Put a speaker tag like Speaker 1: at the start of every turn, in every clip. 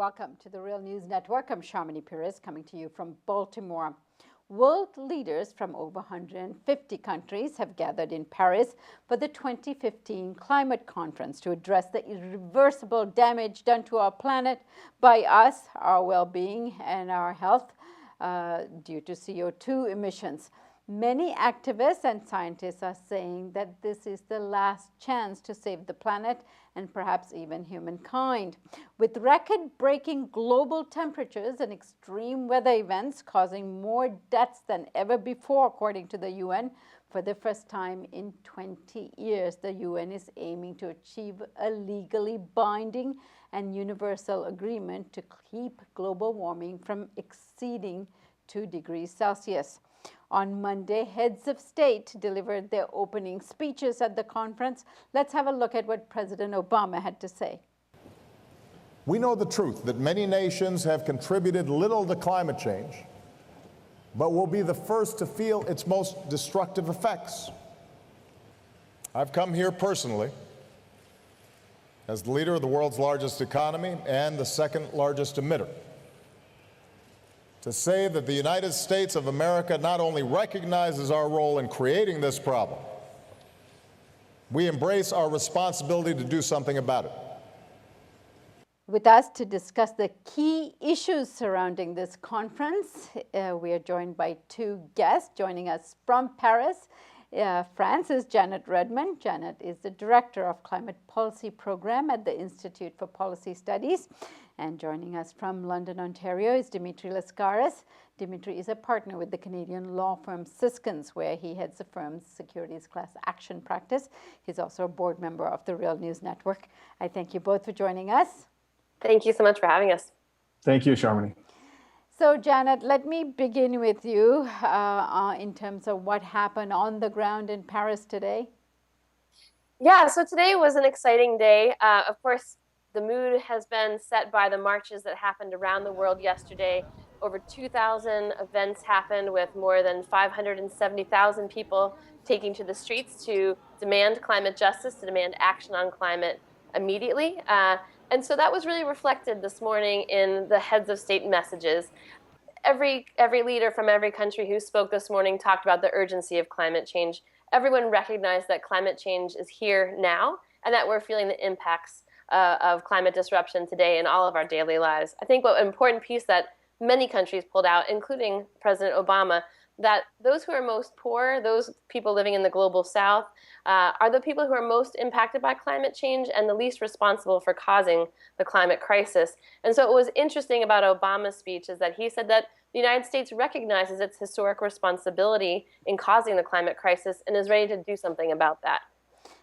Speaker 1: Welcome to the Real News Network. I'm Sharmini Perez coming to you from Baltimore. World leaders from over 150 countries have gathered in Paris for the 2015 climate conference to address the irreversible damage done to our planet by us, our well-being, and our health due to CO2 emissions. Many activists and scientists are saying that this is the last chance to save the planet and perhaps even humankind. With record-breaking global temperatures and extreme weather events causing more deaths than ever before, according to the UN, for the first time in 20 years, the UN is aiming to achieve a legally binding and universal agreement to keep global warming from exceeding 2 degrees Celsius. On Monday, heads of state delivered their opening speeches at the conference. Let's have a look at what President Obama had to say.
Speaker 2: We know the truth that many nations have contributed little to climate change, but will be the first to feel its most destructive effects. I've come here personally as the leader of the world's largest economy and the second largest emitter to say that the United States of America not only recognizes our role in creating this problem, we embrace our responsibility to do something about it.
Speaker 1: With us to discuss the key issues surrounding this conference, we are joined by 2 guests. Joining us from Paris, France, is Janet Redman. Janet is the Director of Climate Policy Program at the Institute for Policy Studies. And joining us from London, Ontario, is Dimitri Lascaris. Dimitri is a partner with the Canadian law firm Siskins, where he heads the firm's securities class action practice. He's also a board member of the Real News Network. I thank you both for joining us.
Speaker 3: Thank you so much for having us.
Speaker 4: Thank you, Sharmini.
Speaker 1: So, Janet, let me begin with you in terms of what happened on the ground in Paris today.
Speaker 3: Yeah, so today was an exciting day. Of course, the mood has been set by the marches that happened around the world yesterday. Over 2,000 events happened with more than 570,000 people taking to the streets to demand climate justice, to demand action on climate immediately. And so that was really reflected this morning in the heads of state messages. Every leader from every country who spoke this morning talked about the urgency of climate change. Everyone recognized that climate change is here now and that we're feeling the impacts of climate disruption today in all of our daily lives. I think an important piece that many countries pulled out, including President Obama, that those who are most poor, those people living in the global south, are the people who are most impacted by climate change and the least responsible for causing the climate crisis. And so what was interesting about Obama's speech is that he said that the United States recognizes its historic responsibility in causing the climate crisis and is ready to do something about that.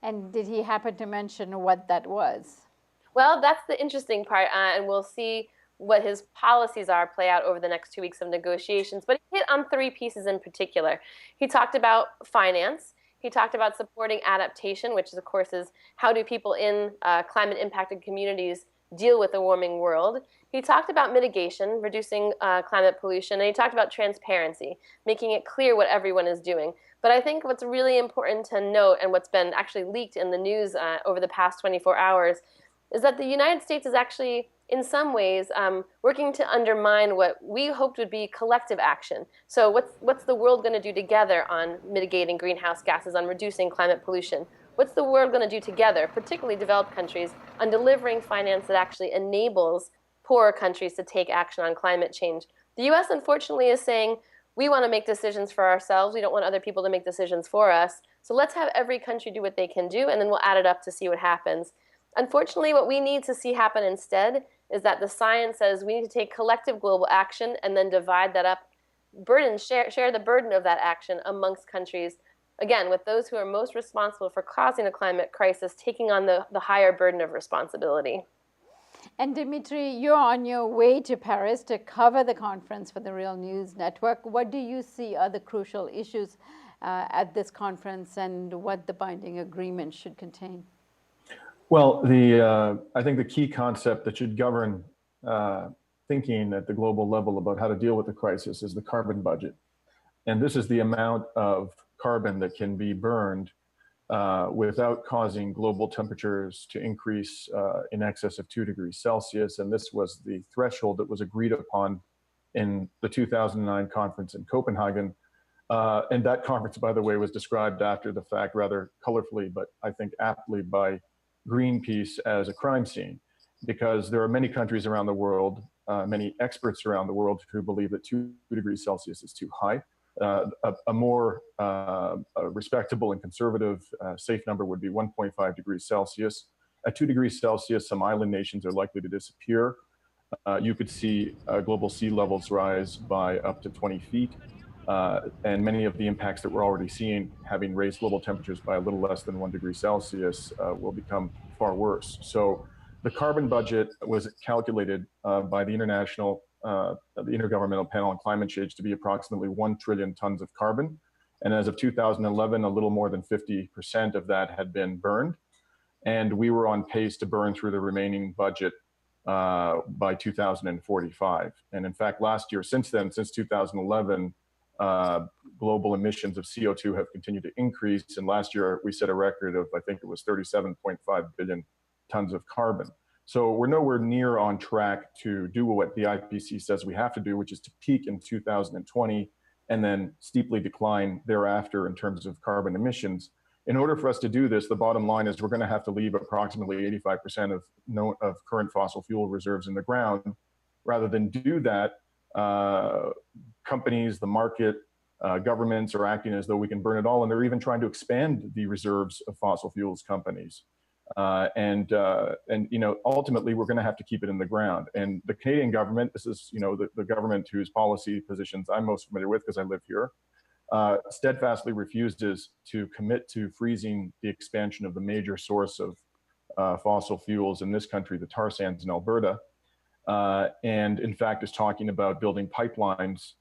Speaker 1: And did he happen to mention what that was?
Speaker 3: Well, that's the interesting part, and we'll see what his policies are play out over the next 2 weeks of negotiations. But he hit on 3 pieces in particular. He talked about finance. He talked about supporting adaptation, which of course is how do people in climate-impacted communities deal with a warming world. He talked about mitigation, reducing climate pollution, and he talked about transparency, making it clear what everyone is doing. But I think what's really important to note, and what's been actually leaked in the news over the past 24 hours, is that the United States is actually, in some ways, working to undermine what we hoped would be collective action. So what's the world going to do together on mitigating greenhouse gases, on reducing climate pollution? What's the world going to do together, particularly developed countries, on delivering finance that actually enables poorer countries to take action on climate change? The U.S., unfortunately, is saying, we want to make decisions for ourselves. We don't want other people to make decisions for us. So let's have every country do what they can do, and then we'll add it up to see what happens. Unfortunately, what we need to see happen instead is that the science says we need to take collective global action and then divide that up, share the burden of that action amongst countries, again, with those who are most responsible for causing the climate crisis taking on the higher burden of responsibility.
Speaker 1: And Dimitri, you're on your way to Paris to cover the conference for the Real News Network. What do you see are the crucial issues at this conference and what the binding agreement should contain?
Speaker 4: Well, I think the key concept that should govern thinking at the global level about how to deal with the crisis is the carbon budget. And this is the amount of carbon that can be burned without causing global temperatures to increase in excess of 2 degrees Celsius. And this was the threshold that was agreed upon in the 2009 conference in Copenhagen. And that conference, by the way, was described after the fact rather colorfully, but I think aptly by Greenpeace as a crime scene, because there are many countries around the world, many experts around the world who believe that 2 degrees Celsius is too high. A more respectable and conservative safe number would be 1.5 degrees Celsius. At 2 degrees Celsius, some island nations are likely to disappear. You could see global sea levels rise by up to 20 feet. And many of the impacts that we're already seeing, having raised global temperatures by a little less than 1 degree Celsius, will become far worse. So the carbon budget was calculated by the Intergovernmental Panel on Climate Change to be approximately 1 trillion tons of carbon. And as of 2011, a little more than 50% of that had been burned. And we were on pace to burn through the remaining budget by 2045. And in fact, last year, since 2011, global emissions of CO2 have continued to increase. And last year, we set a record of, I think it was 37.5 billion tons of carbon. So we're nowhere near on track to do what the IPCC says we have to do, which is to peak in 2020 and then steeply decline thereafter in terms of carbon emissions. In order for us to do this, the bottom line is we're going to have to leave approximately 85% of current fossil fuel reserves in the ground. Rather than do that, companies, the market, governments are acting as though we can burn it all, and they're even trying to expand the reserves of fossil fuels companies. And ultimately, we're going to have to keep it in the ground. And the Canadian government, this is the government whose policy positions I'm most familiar with because I live here, steadfastly refuses to commit to freezing the expansion of the major source of fossil fuels in this country, the tar sands in Alberta. And in fact, is talking about building pipelines,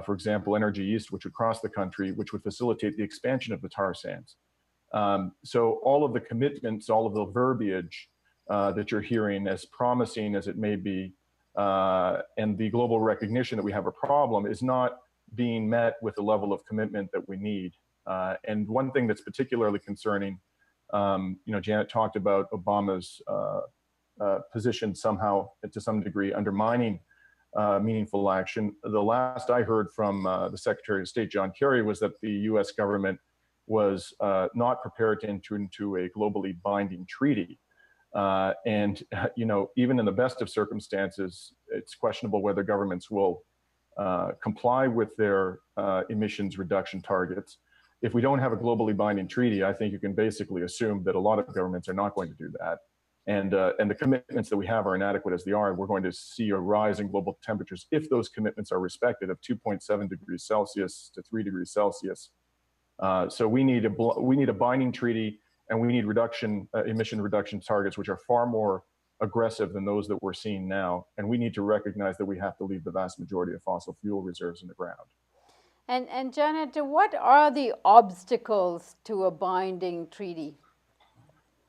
Speaker 4: for example, Energy East, which would cross the country, which would facilitate the expansion of the tar sands. So all of the commitments, all of the verbiage that you're hearing, as promising as it may be, and the global recognition that we have a problem, is not being met with the level of commitment that we need. And one thing that's particularly concerning, Janet talked about Obama's position somehow, to some degree, undermining meaningful action. The last I heard from the Secretary of State, John Kerry, was that the US government was not prepared to enter into a globally binding treaty. And even in the best of circumstances, it's questionable whether governments will comply with their emissions reduction targets. If we don't have a globally binding treaty, I think you can basically assume that a lot of governments are not going to do that. And the commitments that we have are inadequate as they are. We're going to see a rise in global temperatures if those commitments are respected, of 2.7 degrees Celsius to 3 degrees Celsius. So we need a binding treaty, and we need emission reduction targets which are far more aggressive than those that we're seeing now. And we need to recognize that we have to leave the vast majority of fossil fuel reserves in the ground.
Speaker 1: And Janet, what are the obstacles to a binding treaty?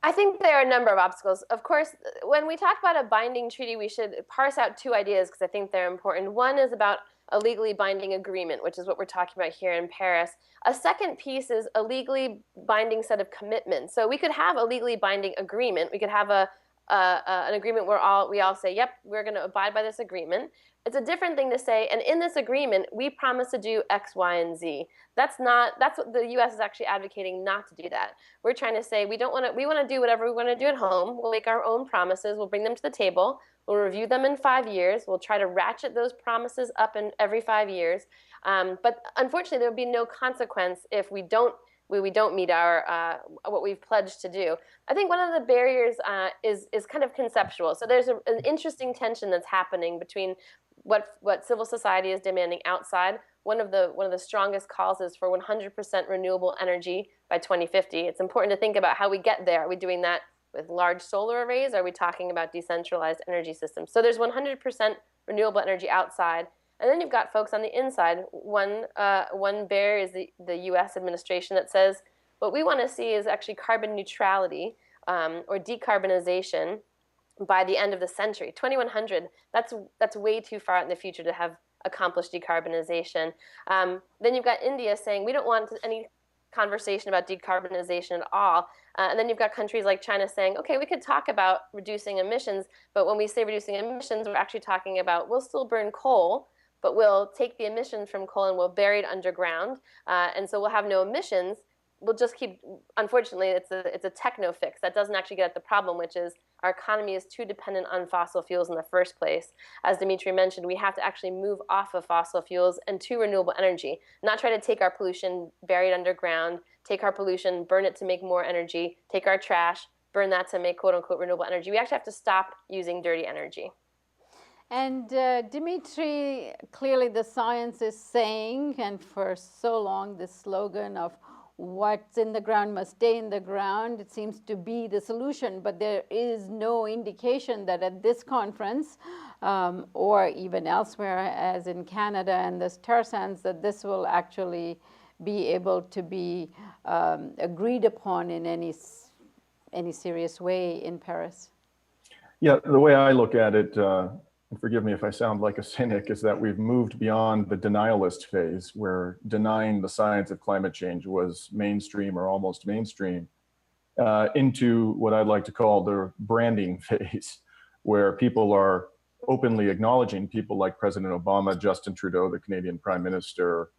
Speaker 3: I think there are a number of obstacles. Of course, when we talk about a binding treaty, we should parse out two ideas because I think they're important. One is about a legally binding agreement, which is what we're talking about here in Paris. A second piece is a legally binding set of commitments. So we could have a legally binding agreement. We could have an agreement where we all say, yep, we're going to abide by this agreement. It's a different thing to say, and in this agreement, we promise to do X, Y, and Z. That's what the U.S. is actually advocating, not to do that. We're trying to say we want to do whatever we want to do at home. We'll make our own promises. We'll bring them to the table. We'll review them in 5 years. We'll try to ratchet those promises up in every 5 years. But unfortunately, there will be no consequence if we don't meet our what we've pledged to do. I think one of the barriers is kind of conceptual. So there's an interesting tension that's happening between what civil society is demanding outside. One of the strongest calls is for 100% renewable energy by 2050. It's important to think about how we get there. Are we doing that with large solar arrays? Are we talking about decentralized energy systems? So there's 100% renewable energy outside. And then you've got folks on the inside. One barrier is the U.S. administration that says what we want to see is actually carbon neutrality or decarbonization by the end of the century, 2100. That's way too far out in the future to have accomplished decarbonization. Then you've got India saying we don't want any conversation about decarbonization at all. And then you've got countries like China saying, okay, we could talk about reducing emissions, but when we say reducing emissions, we're actually talking about we'll still burn coal, but we'll take the emissions from coal and we'll bury it underground. And so we'll have no emissions. We'll just keep, unfortunately, it's a techno fix that doesn't actually get at the problem, which is our economy is too dependent on fossil fuels in the first place. As Dimitri mentioned, we have to actually move off of fossil fuels and to renewable energy, not try to take our pollution, bury it underground, take our pollution, burn it to make more energy, take our trash, burn that to make quote unquote renewable energy. We actually have to stop using dirty energy.
Speaker 1: And Dimitri, clearly the science is saying, and for so long, this slogan of what's in the ground must stay in the ground, it seems to be the solution, but there is no indication that at this conference or even elsewhere, as in Canada and the tar sands, that this will actually be able to be agreed upon in any serious way in Paris.
Speaker 4: Yeah, the way I look at it, and forgive me if I sound like a cynic, is that we've moved beyond the denialist phase where denying the science of climate change was mainstream or almost mainstream into what I'd like to call the branding phase, where people are openly acknowledging, people like President Obama, Justin Trudeau, the Canadian Prime Minister,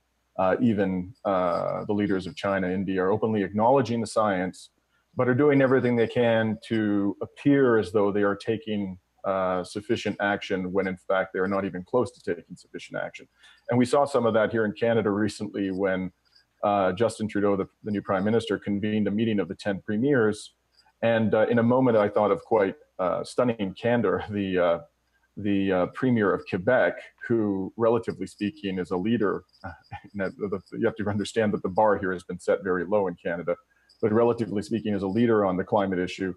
Speaker 4: even the leaders of China, India, are openly acknowledging the science, but are doing everything they can to appear as though they are taking sufficient action when in fact they're not even close to taking sufficient action. And we saw some of that here in Canada recently when Justin Trudeau, the new Prime Minister, convened a meeting of the 10 premiers. And in a moment I thought of quite stunning candor, the Premier of Quebec, who relatively speaking is a leader, you have to understand that the bar here has been set very low in Canada, but relatively speaking is a leader on the climate issue,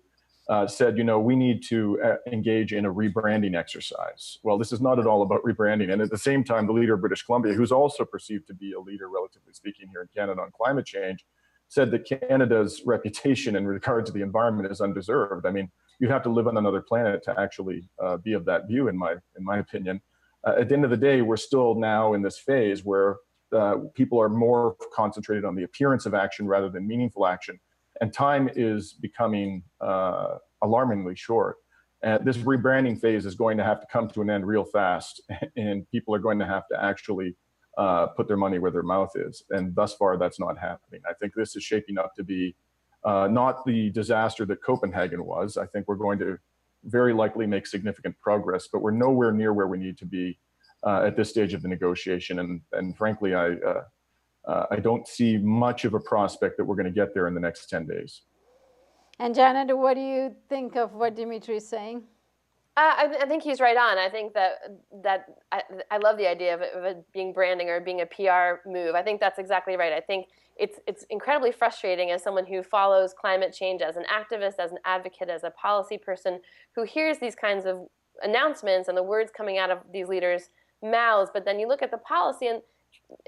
Speaker 4: said, we need to engage in a rebranding exercise. Well, this is not at all about rebranding. And at the same time, the leader of British Columbia, who's also perceived to be a leader, relatively speaking, here in Canada on climate change, said that Canada's reputation in regard to the environment is undeserved. I mean, you have to live on another planet to actually be of that view, in my opinion. At the end of the day, we're still now in this phase where people are more concentrated on the appearance of action rather than meaningful action. And time is becoming alarmingly short. And this rebranding phase is going to have to come to an end real fast. And people are going to have to actually put their money where their mouth is. And thus far, that's not happening. I think this is shaping up to be not the disaster that Copenhagen was. I think we're going to very likely make significant progress, but we're nowhere near where we need to be at this stage of the negotiation. And frankly, I don't see much of a prospect that we're going to get there in the next 10 days.
Speaker 1: And Janet, what do you think of what Dimitri is saying?
Speaker 3: I think he's right on. I think that I love the idea of it being branding or being a PR move. I think that's exactly right. I think it's incredibly frustrating as someone who follows climate change as an activist, as an advocate, as a policy person who hears these kinds of announcements and the words coming out of these leaders' mouths, but then you look at the policy and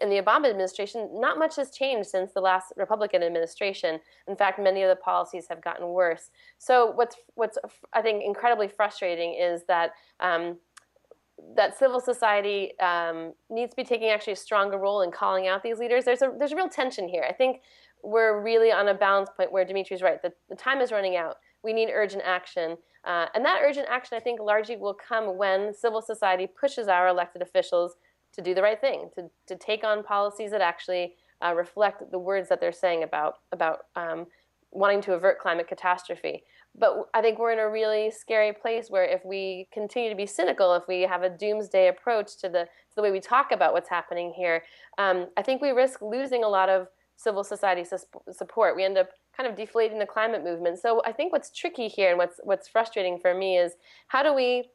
Speaker 3: in the Obama administration, not much has changed since the last Republican administration. In fact, many of the policies have gotten worse. So what's I think incredibly frustrating is that that civil society needs to be taking actually a stronger role in calling out these leaders. There's a real tension here. I think we're really on a balance point where Dimitri's right. The time is running out. We need urgent action. And that urgent action, I think, largely will come when civil society pushes our elected officials to do the right thing, to take on policies that actually reflect the words that they're saying about wanting to avert climate catastrophe. But I think we're in a really scary place where if we continue to be cynical, if we have a doomsday approach to the way we talk about what's happening here, I think we risk losing a lot of civil society support. We end up kind of deflating the climate movement. So I think what's tricky here and what's frustrating for me is how do we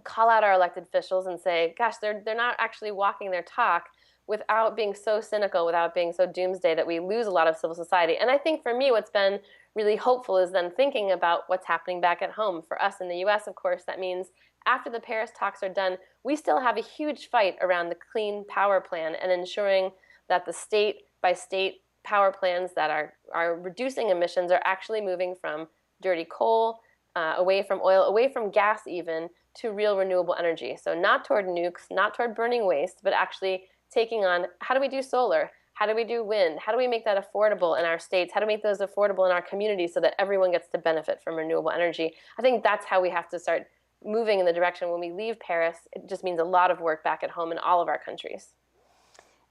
Speaker 3: call out our elected officials and say, gosh, they're not actually walking their talk without being so cynical, without being so doomsday that we lose a lot of civil society. And I think for me, what's been really hopeful is then thinking about what's happening back at home. For us in the US, of course, that means after the Paris talks are done, we still have a huge fight around the Clean Power Plan and ensuring that the state by state power plans that are reducing emissions are actually moving from dirty coal, away from oil, away from gas even, to real renewable energy. So not toward nukes, not toward burning waste, but actually taking on how do we do solar? How do we do wind? How do we make that affordable in our states? How do we make those affordable in our communities so that everyone gets to benefit from renewable energy? I think that's how we have to start moving in the direction when we leave Paris. It just means a lot of work back at home in all of our countries.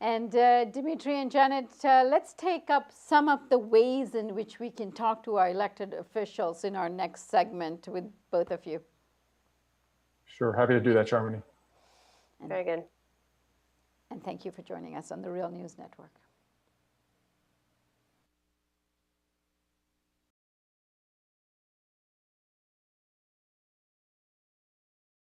Speaker 1: And Dimitri and Janet, let's take up some of the ways in which we can talk to our elected officials in our next segment with both of you.
Speaker 4: Sure, happy to do that, Charmony.
Speaker 3: Very good.
Speaker 1: And thank you for joining us on the Real News Network.